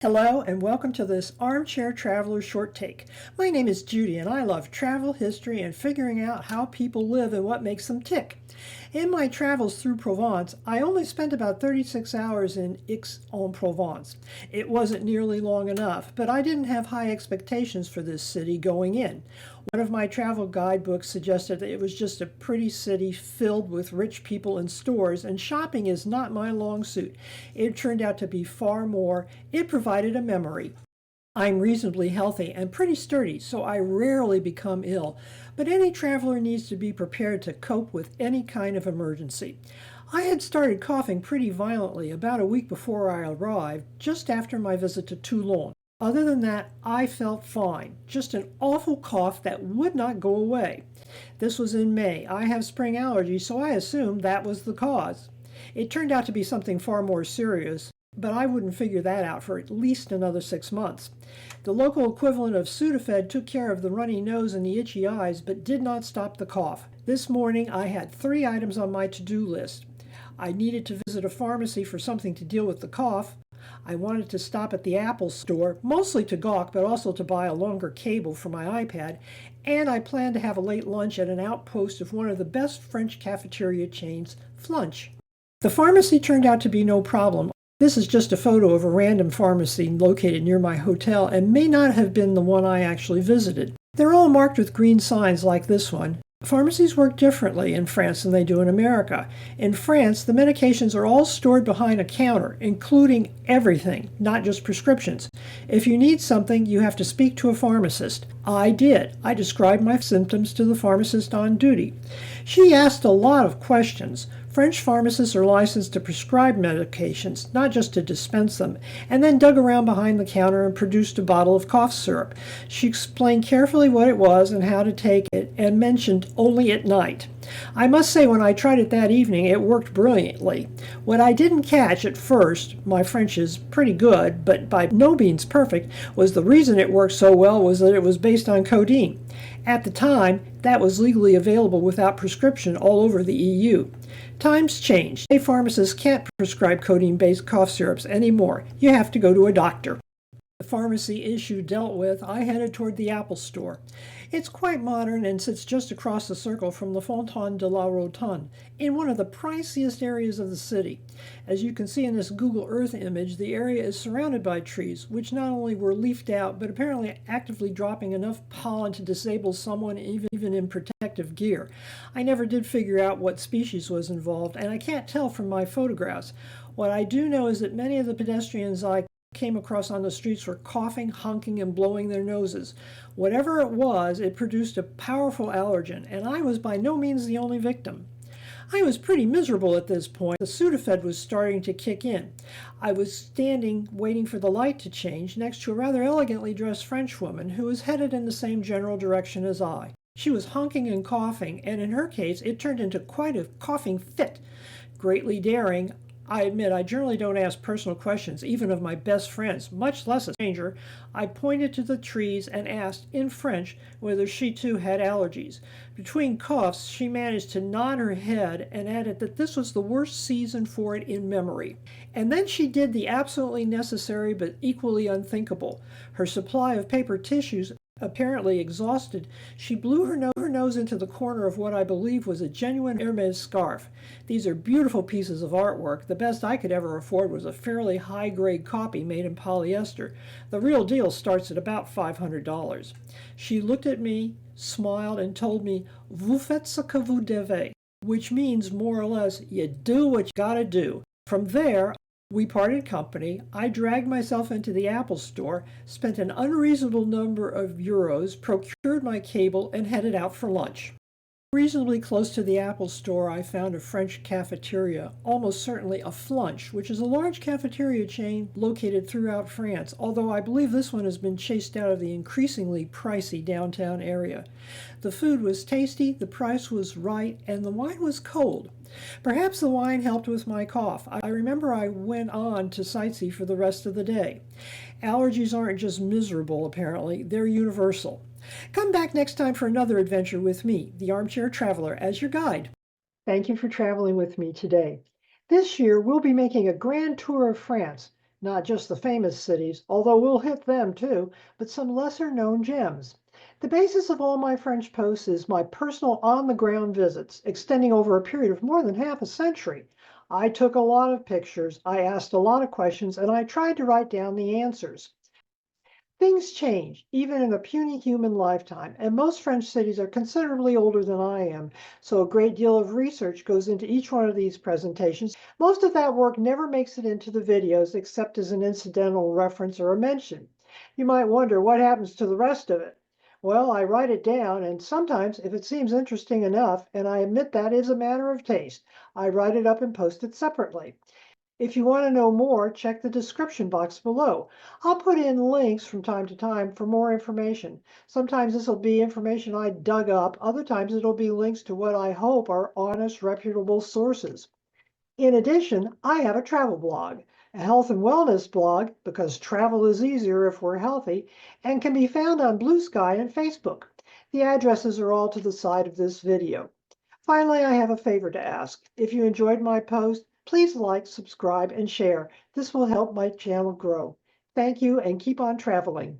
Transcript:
Hello and welcome to this Armchair Traveler Short Take. My name is Judy and I love travel, history, and figuring out how people live and what makes them tick. In my travels through Provence, I only spent about 36 hours in Aix-en-Provence. It wasn't nearly long enough, but I didn't have high expectations for this city going in. One of my travel guidebooks suggested that it was just a pretty city filled with rich people and stores, and shopping is not my long suit. It turned out to be far more. It provided a memory. I'm reasonably healthy and pretty sturdy, so I rarely become ill, but any traveler needs to be prepared to cope with any kind of emergency. I had started coughing pretty violently about a week before I arrived, just after my visit to Toulon. Other than that, I felt fine. Just an awful cough that would not go away. This was in May. I have spring allergies, so I assumed that was the cause. It turned out to be something far more serious, but I wouldn't figure that out for at least another 6 months. The local equivalent of Sudafed took care of the runny nose and the itchy eyes, but did not stop the cough. This morning, I had 3 items on my to-do list. I needed to visit a pharmacy for something to deal with the cough. I wanted to stop at the Apple store, mostly to gawk, but also to buy a longer cable for my iPad, and I planned to have a late lunch at an outpost of one of the best French cafeteria chains, Flunch. The pharmacy turned out to be no problem. This is just a photo of a random pharmacy located near my hotel and may not have been the one I actually visited. They're all marked with green signs like this one. Pharmacies work differently in France than they do in America. In France, the medications are all stored behind a counter, including everything, not just prescriptions. If you need something, you have to speak to a pharmacist. I did. I described my symptoms to the pharmacist on duty. She asked a lot of questions. French pharmacists are licensed to prescribe medications, not just to dispense them, and then dug around behind the counter and produced a bottle of cough syrup. She explained carefully what it was and how to take it, and mentioned only at night. I must say when I tried it that evening, it worked brilliantly. What I didn't catch at first, my French is pretty good, but by no means perfect, was the reason it worked so well was that it was based on codeine. At the time, that was legally available without prescription all over the EU. Times changed. Today, pharmacists can't prescribe codeine-based cough syrups anymore. You have to go to a doctor. The pharmacy issue dealt with, I headed toward the Apple store. It's quite modern and sits just across the circle from the Fontaine de la Rotonde, in one of the priciest areas of the city. As you can see in this Google Earth image, the area is surrounded by trees, which not only were leafed out, but apparently actively dropping enough pollen to disable someone even in protective gear. I never did figure out what species was involved, and I can't tell from my photographs. What I do know is that many of the pedestrians I came across on the streets were coughing, honking, and blowing their noses. Whatever it was, it produced a powerful allergen, and I was by no means the only victim. I was pretty miserable at this point. The Sudafed was starting to kick in. I was standing, waiting for the light to change, next to a rather elegantly dressed Frenchwoman who was headed in the same general direction as I. She was honking and coughing, and in her case, it turned into quite a coughing fit. Greatly daring, I admit I generally don't ask personal questions, even of my best friends, much less a stranger. I pointed to the trees and asked, in French, whether she too had allergies. Between coughs, she managed to nod her head and added that this was the worst season for it in memory. And then she did the absolutely necessary but equally unthinkable. Her supply of paper tissues apparently exhausted, she blew her nose into the corner of what I believe was a genuine Hermes scarf. These are beautiful pieces of artwork. The best I could ever afford was a fairly high-grade copy made in polyester. The real deal starts at about $500. She looked at me, smiled, and told me, "Vous faites ce que vous devez," which means more or less, you do what you gotta do. From there, we parted company. I dragged myself into the Apple store, spent an unreasonable number of euros, procured my cable, and headed out for lunch. Reasonably close to the Apple store, I found a French cafeteria, almost certainly a Flunch, which is a large cafeteria chain located throughout France, although I believe this one has been chased out of the increasingly pricey downtown area. The food was tasty, the price was right, and the wine was cold. Perhaps the wine helped with my cough. I remember I went on to sightsee for the rest of the day. Allergies aren't just miserable, apparently, they're universal. Come back next time for another adventure with me, the Armchair Traveler, as your guide. Thank you for traveling with me today. This year, we'll be making a grand tour of France. Not just the famous cities, although we'll hit them too, but some lesser known gems. The basis of all my French posts is my personal on the ground visits, extending over a period of more than half a century. I took a lot of pictures, I asked a lot of questions, and I tried to write down the answers. Things change, even in a puny human lifetime, and most French cities are considerably older than I am, so a great deal of research goes into each one of these presentations. Most of that work never makes it into the videos except as an incidental reference or a mention. You might wonder what happens to the rest of it. Well, I write it down, and sometimes, if it seems interesting enough, and I admit that is a matter of taste, I write it up and post it separately. If you want to know more, check the description box below. I'll put in links from time to time for more information. Sometimes this will be information I dug up, other times it'll be links to what I hope are honest, reputable sources. In addition, I have a travel blog, a health and wellness blog, because travel is easier if we're healthy, and can be found on Blue Sky and Facebook. The addresses are all to the side of this video. Finally, I have a favor to ask. If you enjoyed my post, please like, subscribe, and share. This will help my channel grow. Thank you, and keep on traveling.